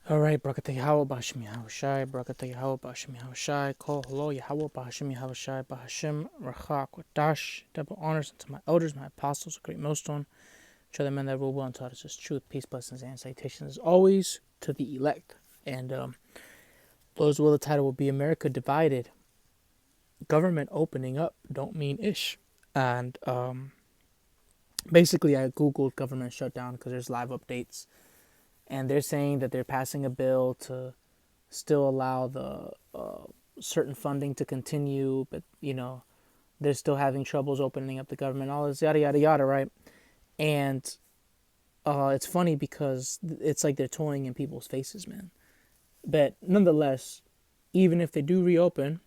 All right, Brakata Yahweh Bashim Yahushai, Brakata Yahweh Bashim Yahushai, Kol Holo Yahweh Bashim Yahushai, Bahashim, Rachak, Wadash, double honors unto my elders, my apostles, a great millstone, to the men that rule well and taught us his truth, peace, blessings, and salutations as always to the elect. And those will the title will be America Divided, Government Opening Up, Don't Mean Ish. And basically, I Googled government shutdown because there's live updates. And they're saying that they're passing a bill to still allow the certain funding to continue, but they're still having troubles opening up the government, all this yada yada yada, right? And it's funny because it's like they're toying in people's faces, man. But nonetheless, even if they do reopen,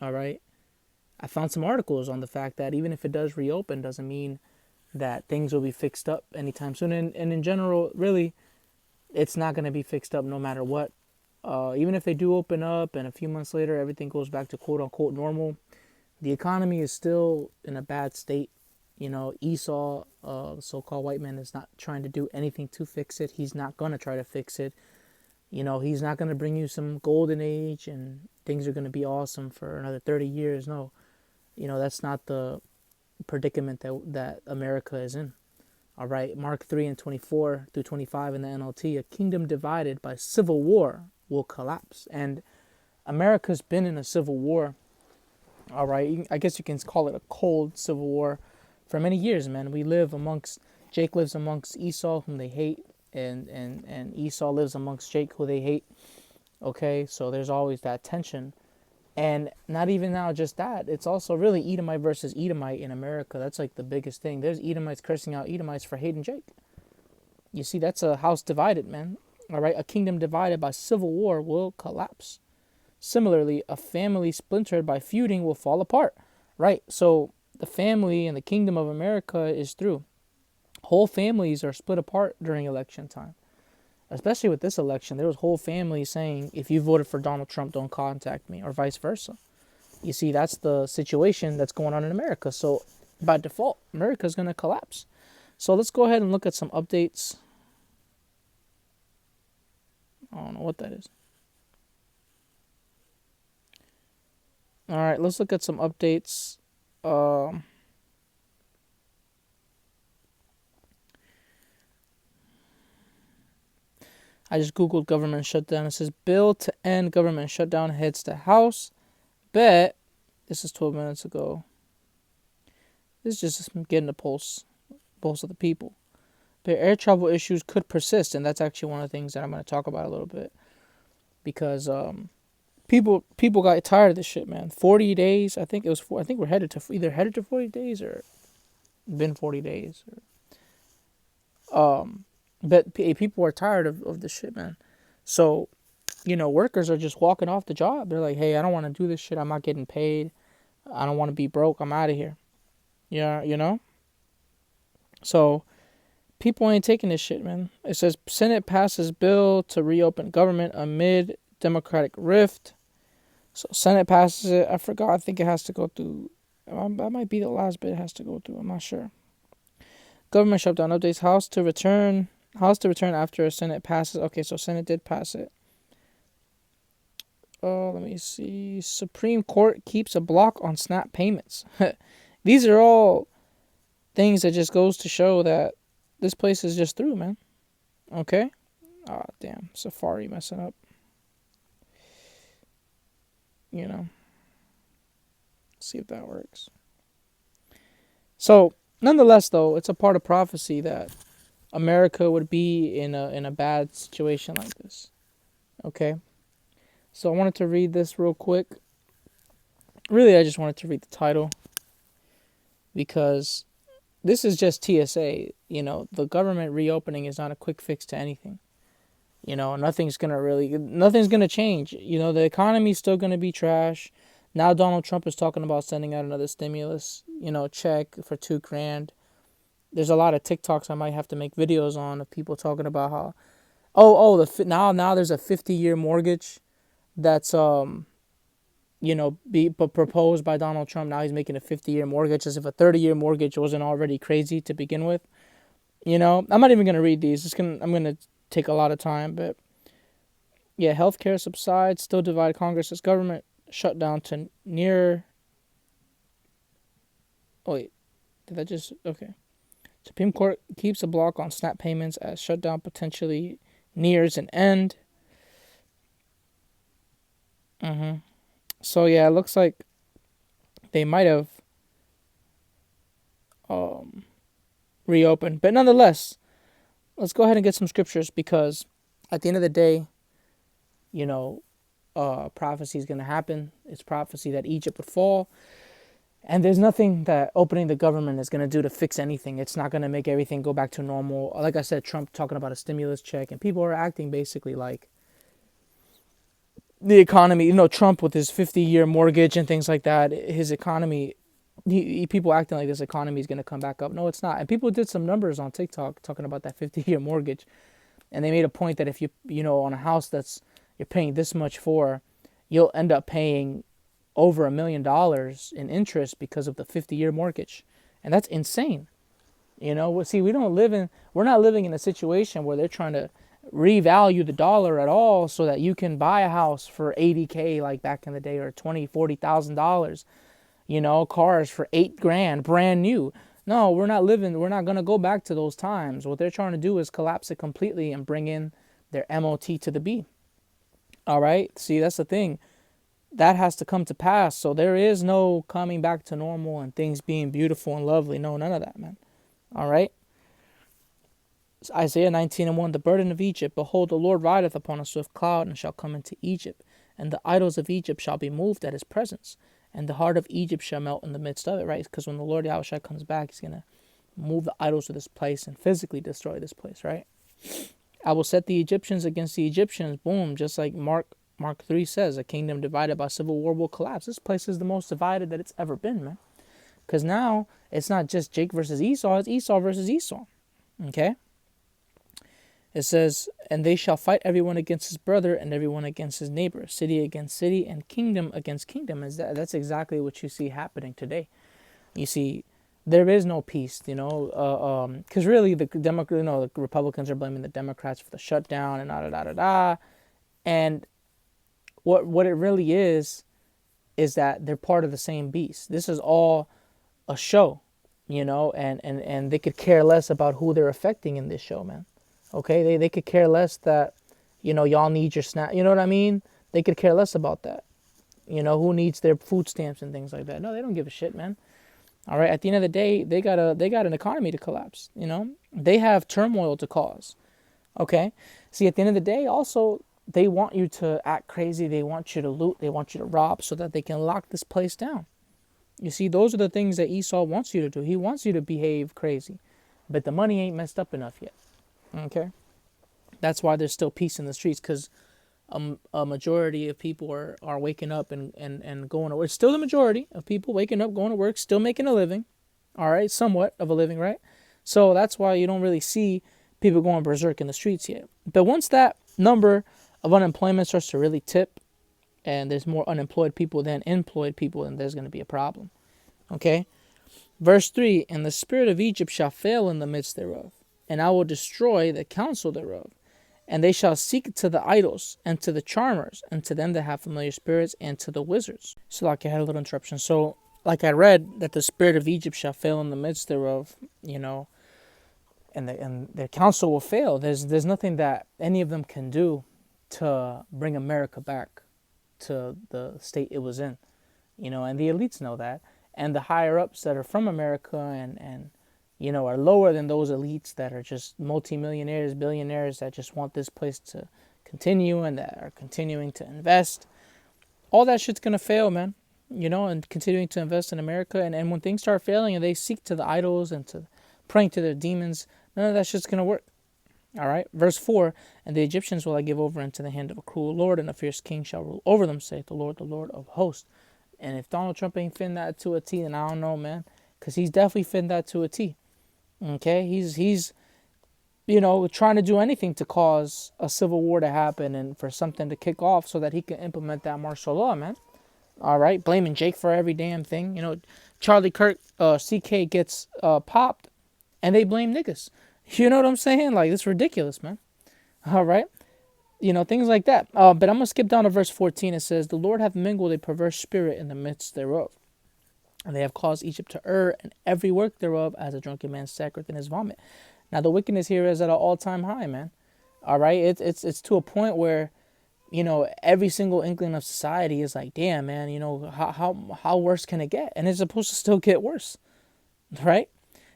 all right, I found some articles on the fact that even if it does reopen, doesn't mean that things will be fixed up anytime soon. And in general, really, it's not going to be fixed up no matter what. Even if they do open up and a few months later everything goes back to quote unquote normal, the economy is still in a bad state. Esau, the so-called white man, is not trying to do anything to fix it. He's not going to try to fix it. He's not going to bring you some golden age and things are going to be awesome for another 30 years. No, that's not the predicament that America is in. All right, Mark 3 and 24 through 25 in the NLT, a kingdom divided by civil war will collapse. And America's been in a civil war, all right, I guess you can call it a cold civil war for many years, man. Jake lives amongst Esau, whom they hate, and Esau lives amongst Jake, who they hate, okay? So there's always that tension. And not even now just that. It's also really Edomite versus Edomite in America. That's like the biggest thing. There's Edomites cursing out Edomites for hating Jake. You see, that's a house divided, man. All right, a kingdom divided by civil war will collapse. Similarly, a family splintered by feuding will fall apart. Right, so the family and the kingdom of America is through. Whole families are split apart during election time. Especially with this election, there was whole families saying, if you voted for Donald Trump, don't contact me, or vice versa. You see, that's the situation that's going on in America. So by default, America is going to collapse. So let's go ahead and look at some updates. I don't know what that is. All right, let's look at some updates. I just Googled government shutdown. It says bill to end government shutdown heads to House. Bet. This is 12 minutes ago. This is just getting the pulse of the people. But air travel issues could persist, and that's actually one of the things that I'm going to talk about a little bit. Because people got tired of this shit, man. 40 days, I think we're headed to 40 days or been 40 days. But people are tired of this shit, man. So, workers are just walking off the job. They're like, hey, I don't want to do this shit. I'm not getting paid. I don't want to be broke. I'm out of here. Yeah. So, people ain't taking this shit, man. It says Senate passes bill to reopen government amid Democratic rift. So, Senate passes it. I forgot. I think it has to go through. That might be the last bit it has to go through. I'm not sure. Government shutdown updates. House to return after Senate passes. Okay, so Senate did pass it. Let me see. Supreme Court keeps a block on SNAP payments. These are all things that just goes to show that this place is just through, man. Okay? Ah, damn. Safari messing up. See if that works. So, nonetheless, though, it's a part of prophecy that America would be in a bad situation like this. Okay? So I wanted to read this real quick. Really, I just wanted to read the title because this is just TSA. The government reopening is not a quick fix to anything. Nothing's going to change. The economy's still going to be trash. Now Donald Trump is talking about sending out another stimulus, check for $2,000. There's a lot of TikToks I might have to make videos on of people talking about how, now there's a 50-year mortgage that's proposed by Donald Trump. Now he's making a 50-year mortgage as if a 30-year mortgage wasn't already crazy to begin with. I'm not even gonna read these. I'm gonna take a lot of time, but Yeah, healthcare subsides, still divide Congress's government, shut down to near. Oh, wait, did that just. Okay. Supreme Court keeps a block on SNAP payments as shutdown potentially nears an end. So, yeah, it looks like they might have um, reopened. But nonetheless, let's go ahead and get some scriptures because at the end of the day, you know, prophecy is going to happen. It's prophecy that Egypt would fall. And there's nothing that opening the government is going to do to fix anything. It's not going to make everything go back to normal. Like I said, Trump talking about a stimulus check, and people are acting basically like the economy. Trump with his 50-year mortgage and things like that. His economy, people acting like this economy is going to come back up. No, it's not. And people did some numbers on TikTok talking about that 50-year mortgage, and they made a point that if on a house that's you're paying this much for, you'll end up paying over $1 million in interest because of the 50-year mortgage. And that's insane. See, we're not living in a situation where they're trying to revalue the dollar at all so that you can buy a house for $80K like back in the day, or $40,000, cars for $8,000 brand new. No, we're not going to go back to those times. What they're trying to do is collapse it completely and bring in their MOT to the B. All right. See, that's the thing. That has to come to pass. So there is no coming back to normal and things being beautiful and lovely. No, none of that, man. All right. Isaiah 19:1, the burden of Egypt. Behold, the Lord rideth upon a swift cloud and shall come into Egypt. And the idols of Egypt shall be moved at his presence. And the heart of Egypt shall melt in the midst of it, right? Because when the Lord Yahushua comes back, he's going to move the idols of this place and physically destroy this place, right? I will set the Egyptians against the Egyptians. Boom. Just like Mark 3 says, a kingdom divided by civil war will collapse. This place is the most divided that it's ever been, man. Because now it's not just Jake versus Esau, it's Esau versus Esau. Okay? It says, and they shall fight everyone against his brother and everyone against his neighbor, city against city and kingdom against kingdom. That's exactly what you see happening today. You see, there is no peace, because really the Republicans are blaming the Democrats for the shutdown and da-da-da-da-da. And what it really is that they're part of the same beast. This is all a show, and they could care less about who they're affecting in this show, man. Okay, they could care less that, y'all need your SNAP. You know what I mean? They could care less about that. Who needs their food stamps and things like that. No, they don't give a shit, man. All right, at the end of the day, they got an economy to collapse. They have turmoil to cause. Okay, see, at the end of the day, also, they want you to act crazy. They want you to loot. They want you to rob so that they can lock this place down. You see, those are the things that Esau wants you to do. He wants you to behave crazy, but the money ain't messed up enough yet. Okay, that's why there's still peace in the streets, because a majority of people are waking up and going to work. It's still the majority of people waking up, going to work, still making a living. All right, somewhat of a living, right? So that's why you don't really see people going berserk in the streets yet. But once that number of unemployment starts to really tip, and there's more unemployed people than employed people, then there's going to be a problem. Okay? Verse 3, and the spirit of Egypt shall fail in the midst thereof, and I will destroy the counsel thereof. And they shall seek to the idols, and to the charmers, and to them that have familiar spirits, and to the wizards. So like I had a little interruption. So like I read that the spirit of Egypt shall fail in the midst thereof, and their counsel will fail. There's nothing that any of them can do to bring America back to the state it was in, and the elites know that, and the higher ups that are from America and are lower than those elites that are just multimillionaires, billionaires that just want this place to continue and that are continuing to invest. All that shit's gonna fail, man. And continuing to invest in America, and when things start failing and they seek to the idols and to praying to their demons, none of that shit's gonna work. All right, verse 4, and the Egyptians will I give over into the hand of a cruel lord, and a fierce king shall rule over them, saith the Lord of hosts. And if Donald Trump ain't fitting that to a T, then I don't know, man, because he's definitely fitting that to a T. Okay, he's trying to do anything to cause a civil war to happen and for something to kick off so that he can implement that martial law, man. All right, blaming Jake for every damn thing. Charlie Kirk, CK gets popped, and they blame niggas. You know what I'm saying? Like, it's ridiculous, man. All right. Things like that. But I'm going to skip down to verse 14. It says, the Lord hath mingled a perverse spirit in the midst thereof. And they have caused Egypt to err, and every work thereof as a drunken man sacketh in his vomit. Now the wickedness here is at an all-time high, man. All right, it's to a point where, every single inkling of society is like, damn, man, how worse can it get? And it's supposed to still get worse, right?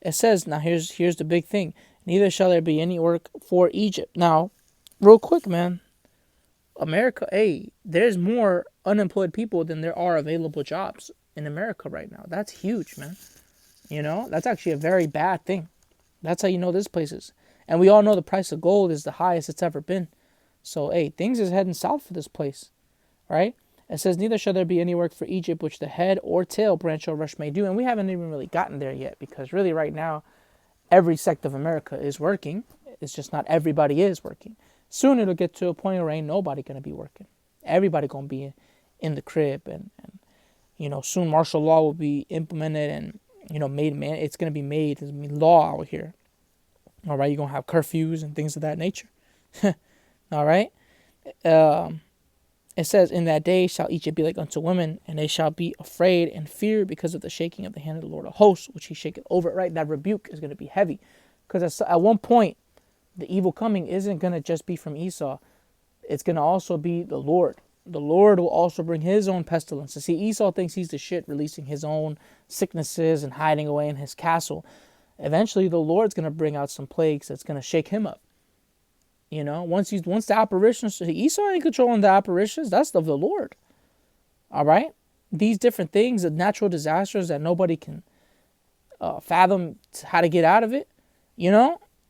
It says, now here's the big thing. Neither shall there be any work for Egypt. Now, real quick, man, America, hey, there's more unemployed people than there are available jobs in America right now. That's huge, man. That's actually a very bad thing. That's how you know this place is. And we all know the price of gold is the highest it's ever been. So, hey, things is heading south for this place, right? It says, neither shall there be any work for Egypt, which the head or tail branch or rush may do. And we haven't even really gotten there yet, because really right now, every sect of America is working. It's just not everybody is working. Soon it'll get to a point where ain't nobody going to be working. Everybody going to be in the crib. And soon martial law will be implemented and, made, man. It's going to be made. It's going to be law out here. All right, you're going to have curfews and things of that nature. All right. It says, in that day shall Egypt be like unto women, and they shall be afraid and fear because of the shaking of the hand of the Lord of hosts, which he shaketh over it, right? That rebuke is going to be heavy. Because at one point, the evil coming isn't going to just be from Esau. It's going to also be the Lord. The Lord will also bring his own pestilence. See, Esau thinks he's the shit, releasing his own sicknesses and hiding away in his castle. Eventually, the Lord's going to bring out some plagues that's going to shake him up. Once the apparitions, Esau ain't controlling the apparitions. That's of the Lord. All right? These different things, the natural disasters that nobody can fathom how to get out of it,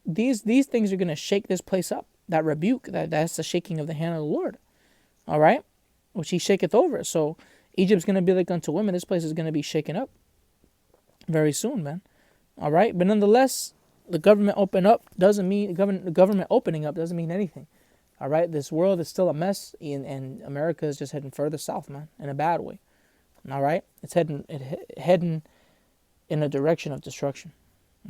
these things are going to shake this place up. That rebuke, that's the shaking of the hand of the Lord. All right? Which he shaketh over. So Egypt's going to be like unto women. This place is going to be shaken up very soon, man. All right? But nonetheless, the government opening up doesn't mean anything. All right? This world is still a mess, and America is just heading further south, man, in a bad way. All right? It's heading in a direction of destruction.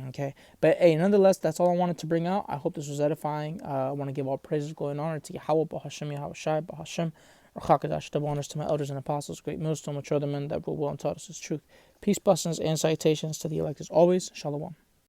Okay? But hey, nonetheless, that's all I wanted to bring out. I hope this was edifying. I want to give all praises, glory, and honor to Yahweh, Bahashem, Yahweh Shai, Bahashem, Rachakadash, double honors to my elders and apostles, great millstone, mature the men that rule well and taught us his truth. Peace, blessings, and salutations to the elect as always. Shalom.